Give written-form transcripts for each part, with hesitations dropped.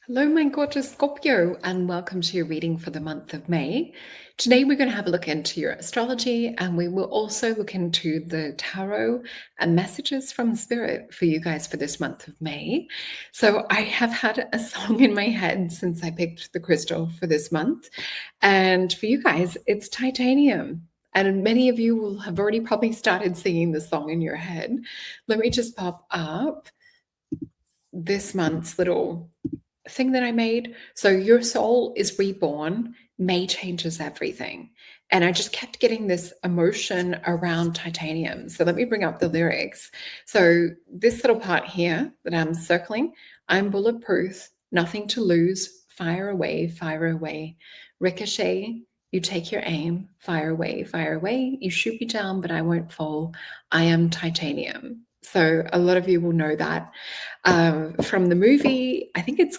Hello, my gorgeous Scorpio, and welcome to your reading for the month of May. Today, we're going to have a look into your astrology, and we will also look into the tarot and messages from Spirit for you guys for this month of May. So, I have had a song in my head since I picked the crystal for this month, and for you guys, it's titanium. And many of you will have already probably started singing the song in your head. Let me just pop up this month's little thing that I made. So your soul is reborn. May changes everything. And I just kept getting this emotion around titanium. So let me bring up the lyrics. So this little part here that I'm circling, I'm bulletproof, nothing to lose, fire away, ricochet. You take your aim, fire away. You shoot me down, but I won't fall. I am titanium. So a lot of you will know that from the movie. I think it's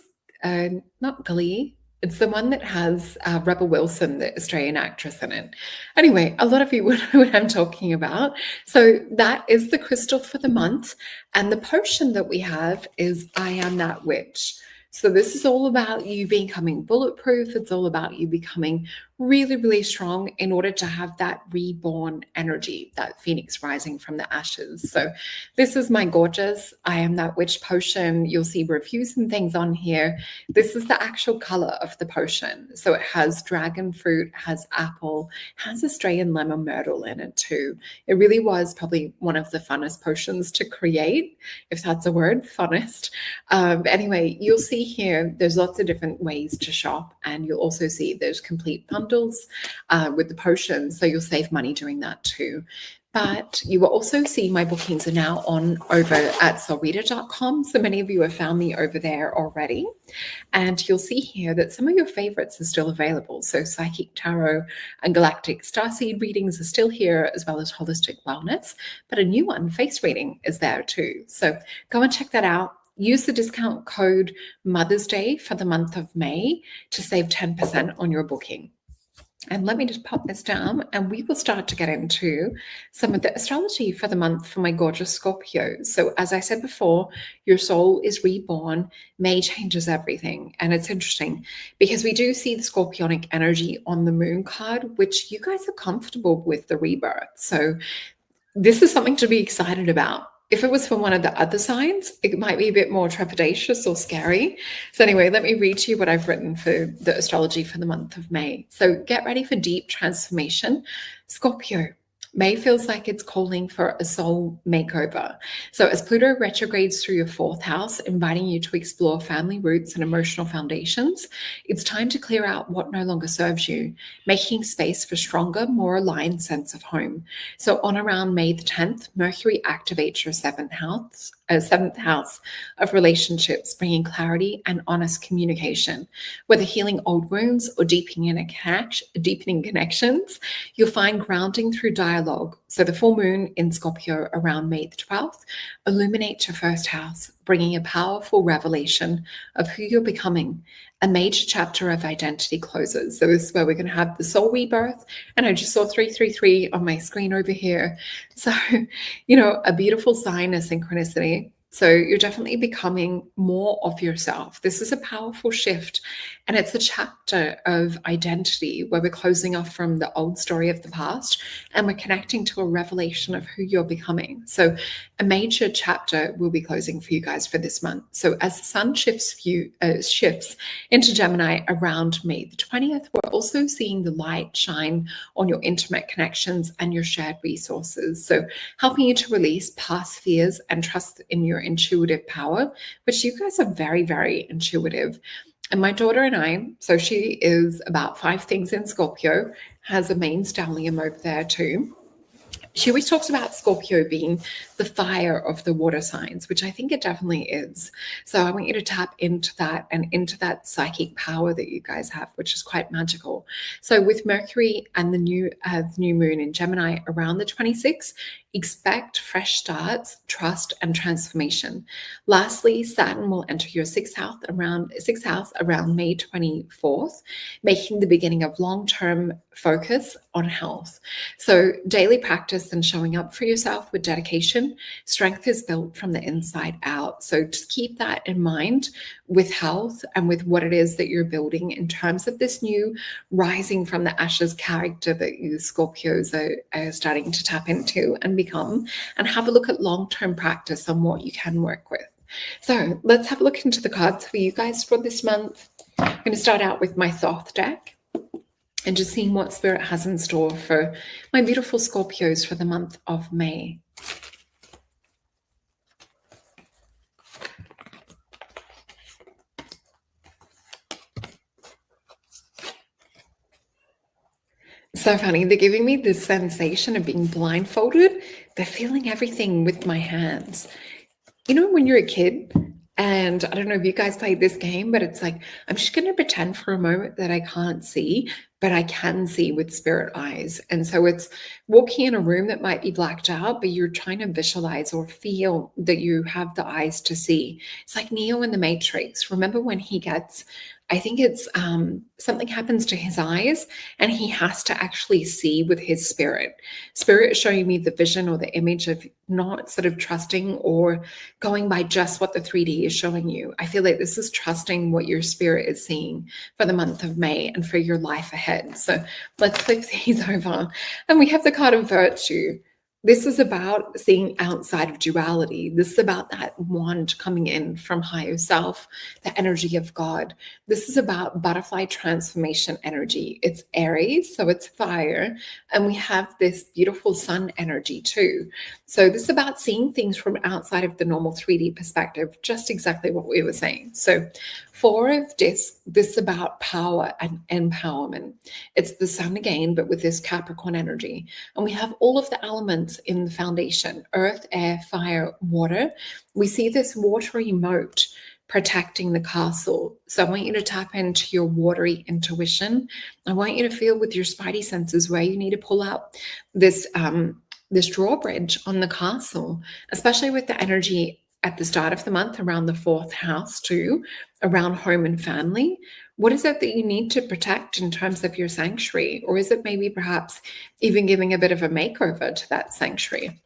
not Glee. It's the one that has Rebel Wilson, the Australian actress, in it. Anyway, a lot of you would know what I'm talking about. So that is the crystal for the month. And the potion that we have is I Am That Witch. So this is all about you becoming bulletproof. It's all about you becoming really, really strong in order to have that reborn energy, that phoenix rising from the ashes. So this is my gorgeous I Am That Witch potion. You'll see reviews and things on here. This is the actual color of the potion. So it has dragon fruit, has apple, has Australian lemon myrtle in it too. It really was probably one of the funnest potions to create, if that's a word, funnest. Anyway, you'll see here, there's lots of different ways to shop, and you'll also see there's complete bundles with the potions, so you'll save money doing that too. But you will also see my bookings are now on over at Solreta.com. So many of you have found me over there already. And you'll see here that some of your favorites are still available. So Psychic Tarot and Galactic Starseed readings are still here, as well as Holistic Wellness. But a new one, Face Reading, is there too. So go and check that out. Use the discount code Mother's Day for the month of May to save 10% on your booking. And let me just pop this down, and we will start to get into some of the astrology for the month for my gorgeous Scorpio. So as I said before, your soul is reborn. May changes everything. And it's interesting because we do see the scorpionic energy on the moon card, which you guys are comfortable with the rebirth. So this is something to be excited about. If it was for one of the other signs, it might be a bit more trepidatious or scary. So anyway, let me read to you what I've written for the astrology for the month of May. So get ready for deep transformation. Scorpio, May feels like it's calling for a soul makeover. So as Pluto retrogrades through your fourth house, inviting you to explore family roots and emotional foundations, it's time to clear out what no longer serves you, making space for stronger, more aligned sense of home. So on around May the 10th, Mercury activates your seventh house of relationships, bringing clarity and honest communication. Whether healing old wounds or deepening connections, you'll find grounding through dialogue. So the full moon in Scorpio around May the 12th illuminates your first house, bringing a powerful revelation of who you're becoming. A major chapter of identity closes. So this is where we're going to have the soul rebirth. And I just saw 333 on my screen over here. So, a beautiful sign of synchronicity. So you're definitely becoming more of yourself. This is a powerful shift. And it's a chapter of identity where we're closing off from the old story of the past and we're connecting to a revelation of who you're becoming. So a major chapter will be closing for you guys for this month. So as the sun shifts into Gemini around May the 20th, we're also seeing the light shine on your intimate connections and your shared resources. So helping you to release past fears and trust in your intuitive power, which you guys are very, very intuitive. And my daughter and I, so she is about 5 things in Scorpio, has a main stellium over there too. She always talks about Scorpio being the fire of the water signs, which I think it definitely is. So I want you to tap into that and into that psychic power that you guys have, which is quite magical. So with Mercury and the new moon in Gemini around the 26th, expect fresh starts, trust, and transformation. Lastly, Saturn will enter your sixth house around May 24th, making the beginning of long-term focus on health. So daily practice and showing up for yourself with dedication. Strength is built from the inside out. So just keep that in mind with health and with what it is that you're building in terms of this new rising from the ashes character that you Scorpios are starting to tap into and become, and have a look at long-term practice on what you can work with. So let's have a look into the cards for you guys for this month. I'm going to start out with my Thoth deck and just seeing what Spirit has in store for my beautiful Scorpios for the month of May. So funny, they're giving me this sensation of being blindfolded. They're feeling everything with my hands. You know, when you're a kid, and I don't know if you guys played this game, but it's like, I'm just going to pretend for a moment that I can't see, but I can see with spirit eyes. And so it's walking in a room that might be blacked out, but you're trying to visualize or feel that you have the eyes to see. It's like Neo in the Matrix. Remember when he gets, I think it's something happens to his eyes and he has to actually see with his spirit. Spirit is showing me the vision or the image of not sort of trusting or going by just what the 3D is showing you. I feel like this is trusting what your spirit is seeing for the month of May and for your life ahead. So let's flip these over. And we have the card of Virtue. This is about seeing outside of duality. This is about that wand coming in from higher self, the energy of God. This is about butterfly transformation energy. It's Aries, so it's fire. And we have this beautiful sun energy too. So this is about seeing things from outside of the normal 3D perspective, just exactly what we were saying. So 4 of discs, this is about power and empowerment. It's the sun again, but with this Capricorn energy. And we have all of the elements in the foundation: earth, air, fire, water. We see this watery moat protecting the castle. So I want you to tap into your watery intuition. I want you to feel with your spidey senses where you need to pull out this drawbridge on the castle, especially with the energy at the start of the month around the 4th house too, around home and family. What is it that you need to protect in terms of your sanctuary? Or is it maybe perhaps even giving a bit of a makeover to that sanctuary?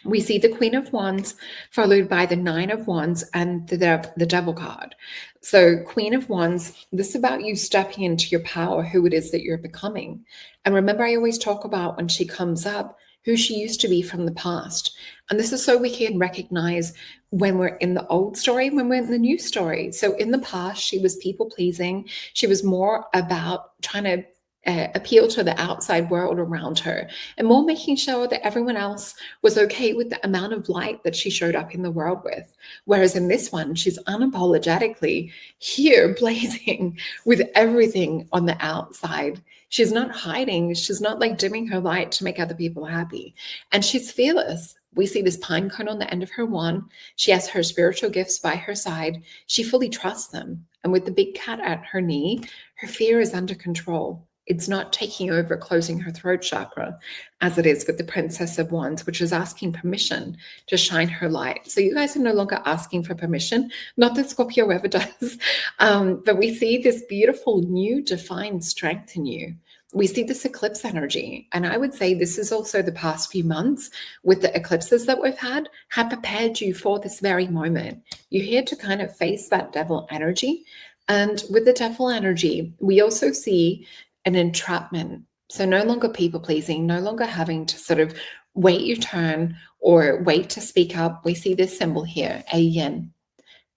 We see the Queen of Wands followed by the 9 of Wands and the Devil card. So Queen of Wands, this is about you stepping into your power, who it is that you're becoming. And remember, I always talk about when she comes up, who she used to be from the past. And this is so we can recognize when we're in the old story, when we're in the new story. So in the past, she was people pleasing. She was more about trying to appeal to the outside world around her and more making sure that everyone else was okay with the amount of light that she showed up in the world with. Whereas in this one, she's unapologetically here blazing with everything on the outside. She's not hiding. She's not like dimming her light to make other people happy. And she's fearless. We see this pine cone on the end of her wand. She has her spiritual gifts by her side. She fully trusts them. And with the big cat at her knee, her fear is under control. It's not taking over, closing her throat chakra, as it is with the Princess of Wands, which is asking permission to shine her light. So you guys are no longer asking for permission, not that Scorpio ever does, but we see this beautiful new defined strength in you. We see this eclipse energy. And I would say this is also the past few months with the eclipses that we've had have prepared you for this very moment. You're here to kind of face that devil energy. And with the devil energy, we also see an entrapment. So no longer people pleasing, no longer having to sort of wait your turn or wait to speak up. We see this symbol here, a yin.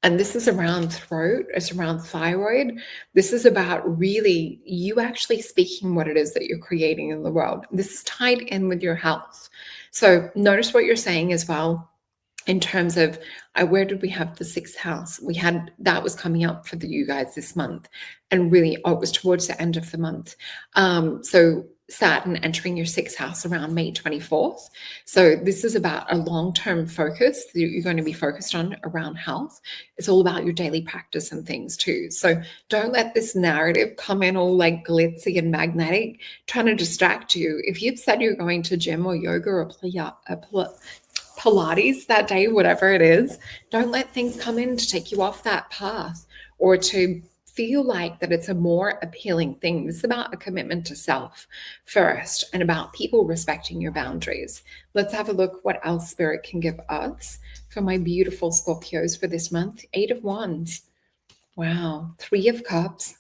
And this is around throat, it's around thyroid. This is about really you actually speaking what it is that you're creating in the world. This is tied in with your health. So notice what you're saying as well. In terms of where did we have the 6th house? We had that was coming up for you guys this month, and really it was towards the end of the month. So Saturn entering your 6th house around May 24th. So this is about a long-term focus that you're going to be focused on around health. It's all about your daily practice and things too. So don't let this narrative come in all like glitzy and magnetic, trying to distract you. If you've said you're going to gym or yoga or Pilates that day, whatever it is, don't let things come in to take you off that path or to feel like that it's a more appealing thing. This is about a commitment to self first and about people respecting your boundaries. Let's have a look what else Spirit can give us for my beautiful Scorpios for this month. 8 of Wands. Wow. 3 of Cups.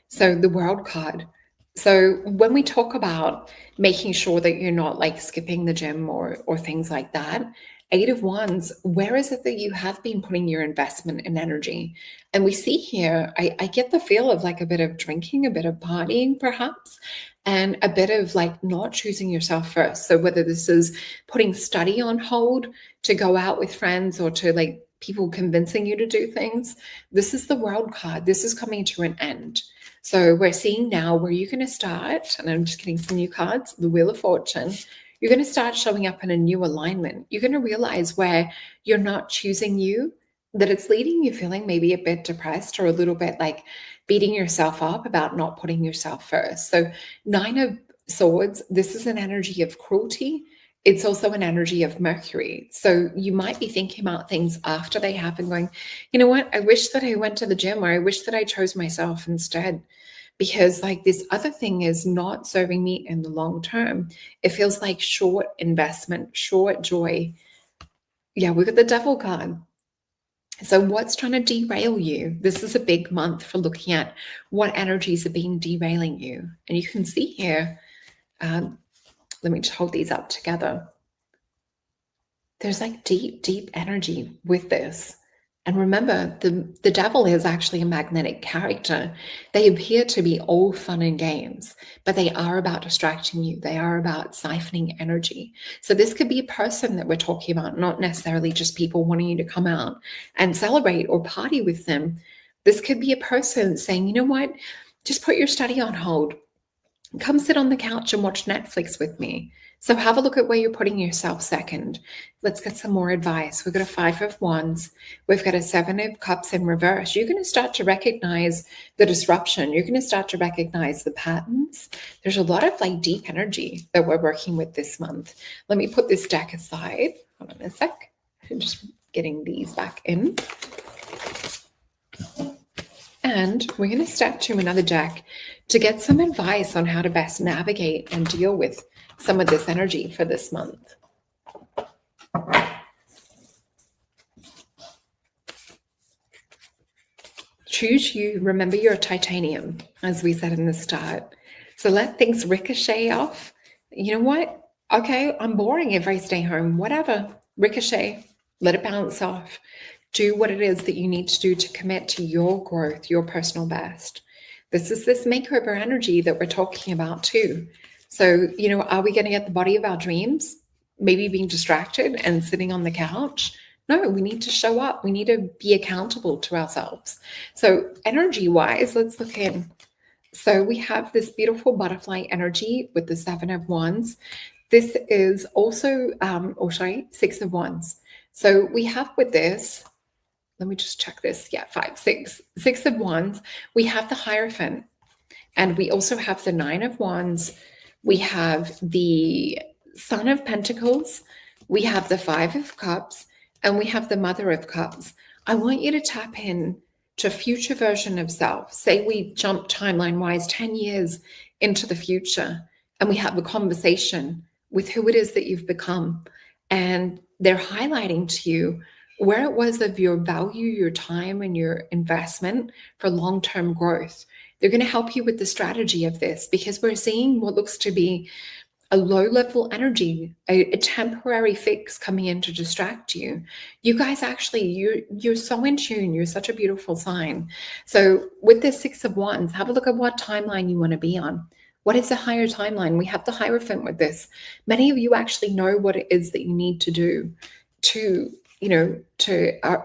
So the World card. So when we talk about making sure that you're not like skipping the gym or things like that, 8 of Wands, where is it that you have been putting your investment and energy? And we see here, I get the feel of like a bit of drinking, a bit of partying perhaps, and a bit of like not choosing yourself first. So whether this is putting study on hold to go out with friends or to like people convincing you to do things, this is the World card. This is coming to an end. So we're seeing now where you're going to start, and I'm just getting some new cards, the Wheel of Fortune. You're going to start showing up in a new alignment. You're going to realize where you're not choosing you, that it's leading you feeling maybe a bit depressed or a little bit like beating yourself up about not putting yourself first. So 9 of Swords, this is an energy of cruelty. It's also an energy of Mercury. So you might be thinking about things after they happen, going, you know what, I wish that I went to the gym, or I wish that I chose myself instead. Because like this other thing is not serving me in the long term. It feels like short investment, short joy. Yeah, we got the Devil card. So what's trying to derail you? This is a big month for looking at what energies are being derailing you. And you can see here, let me just hold these up together. There's like deep energy with this. And remember, the devil is actually a magnetic character. They appear to be all fun and games, but they are about distracting you. They are about siphoning energy. So this could be a person that we're talking about, not necessarily just people wanting you to come out and celebrate or party with them. This could be a person saying, you know what, just put your study on hold. Come sit on the couch and watch Netflix with me. So have a look at where you're putting yourself second. Let's get some more advice. We've got a 5 of Wands. We've got a 7 of Cups in reverse. You're going to start to recognize the disruption. You're going to start to recognize the patterns. There's a lot of like deep energy that we're working with this month. Let me put this deck aside. Hold on a sec. I'm just getting these back in. And we're going to step to another deck to get some advice on how to best navigate and deal with some of this energy for this month. Choose you. Remember, you're a titanium, as we said in the start. So let things ricochet off. You know what? Okay, I'm boring if I stay home. Whatever. Ricochet. Let it bounce off. Do what it is that you need to do to commit to your growth, your personal best. This is this makeover energy that we're talking about too. So, you know, are we going to get the body of our dreams? Maybe being distracted and sitting on the couch? No, we need to show up. We need to be accountable to ourselves. So energy-wise, let's look in. So we have this beautiful butterfly energy with the 7 of Wands. This is also, 6 of Wands. So we have with this, let me just check this. Yeah, 5, 6. 6 of Wands. We have the Hierophant. And we also have the 9 of Wands. We have the Son of Pentacles. We have the 5 of Cups. And we have the Mother of Cups. I want you to tap in to a future version of self. Say we jump timeline-wise 10 years into the future, and we have a conversation with who it is that you've become. And they're highlighting to you where it was of your value, your time, and your investment for long-term growth. They're going to help you with the strategy of this, because we're seeing what looks to be a low-level energy, a temporary fix coming in to distract you. You guys actually, you're so in tune. You're such a beautiful sign. So with this 6 of Wands, have a look at what timeline you want to be on. What is the higher timeline? We have the Hierophant with this. Many of you actually know what it is that you need to do to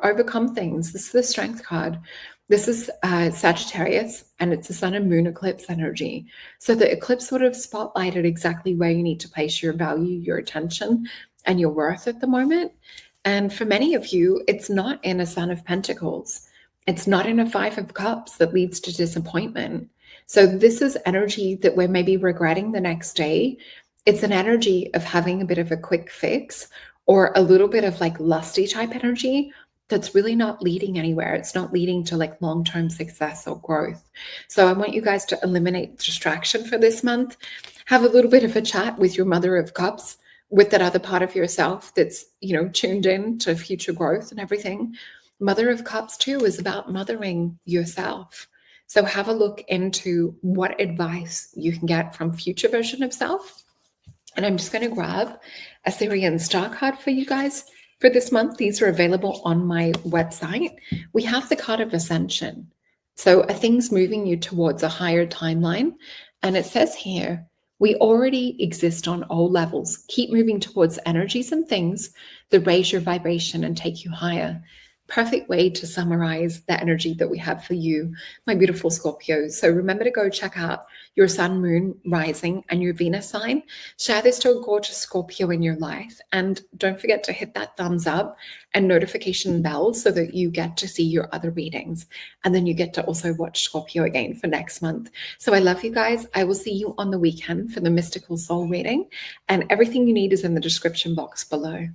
overcome things. This is the Strength card. This is Sagittarius, and it's a sun and moon eclipse energy. So the eclipse sort of spotlighted exactly where you need to place your value, your attention, and your worth at the moment. And for many of you, it's not in a Son of Pentacles. It's not in a 5 of Cups that leads to disappointment. So this is energy that we're maybe regretting the next day. It's an energy of having a bit of a quick fix, or a little bit of like lusty type energy. that's really not leading anywhere. It's not leading to like long-term success or growth. So I want you guys to eliminate distraction for this month. Have a little bit of a chat with your Mother of Cups, with that other part of yourself that's, tuned in to future growth and everything. Mother of Cups too is about mothering yourself. So have a look into what advice you can get from future version of self. And I'm just going to grab a Syrian star card for you guys for this month. These are available on my website. We have the card of Ascension. So are things moving you towards a higher timeline? And it says here, we already exist on all levels. Keep moving towards energies and things that raise your vibration and take you higher. Perfect way to summarize the energy that we have for you, my beautiful Scorpios. So remember to go check out your sun, moon, rising, and your Venus sign. Share this to a gorgeous Scorpio in your life. And don't forget to hit that thumbs up and notification bell so that you get to see your other readings. And then you get to also watch Scorpio again for next month. So I love you guys. I will see you on the weekend for the Mystical Soul reading. And everything you need is in the description box below.